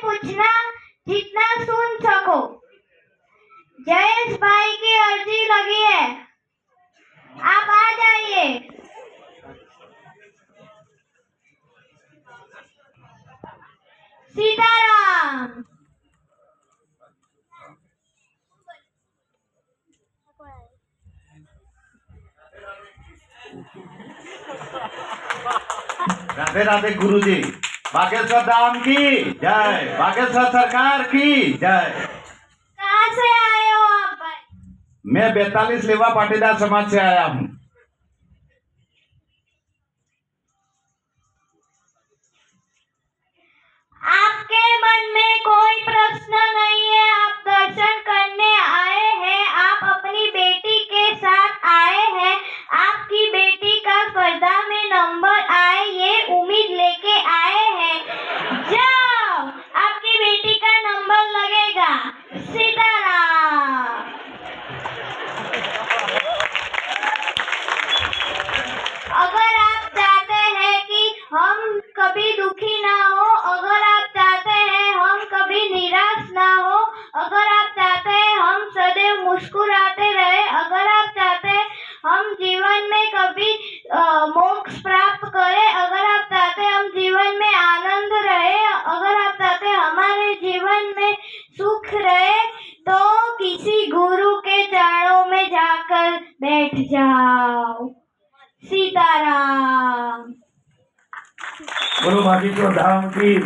पूछना जितना सुन सको। जयेश भाई की अर्जी लगी है, आप आ जाइए। सीताराम। राधे राधे गुरुजी। बागेश्वर धाम की जय, बागेश्वर सरकार की जय। कहाँ से आए हो आप भाई? मैं 42 लेवा पाटीदार समाज से आया हूँ। आपके मन में कोई प्रश्न नहीं है, आप दर्शन करने आए हैं, आप अपनी बेटी के साथ आए हैं, आपकी बेटी का स्पर्धा में नंबर आए ये उम्मीद लेके आए हैं। जाओ, आपकी बेटी का नंबर लगेगा। सीताराम। अगर आप चाहते हैं कि हम कभी दुखी ना हो, अगर आप चाहते हैं हम कभी निराश ना हो, अगर आप चाहते हैं हम सदैव मुस्कुराते रहे, अगर आप चाहते हैं हम जीवन में कभी मोक्ष प्राप्त करें, अगर आप चाहते हैं हम जीवन में आनंद रहे, अगर आप चाहते हैं हमारे जीवन में सुख रहे, तो किसी गुरु के चरणों में जाकर बैठ जाओ। सीताराम। बोलो बागेश्वर धाम की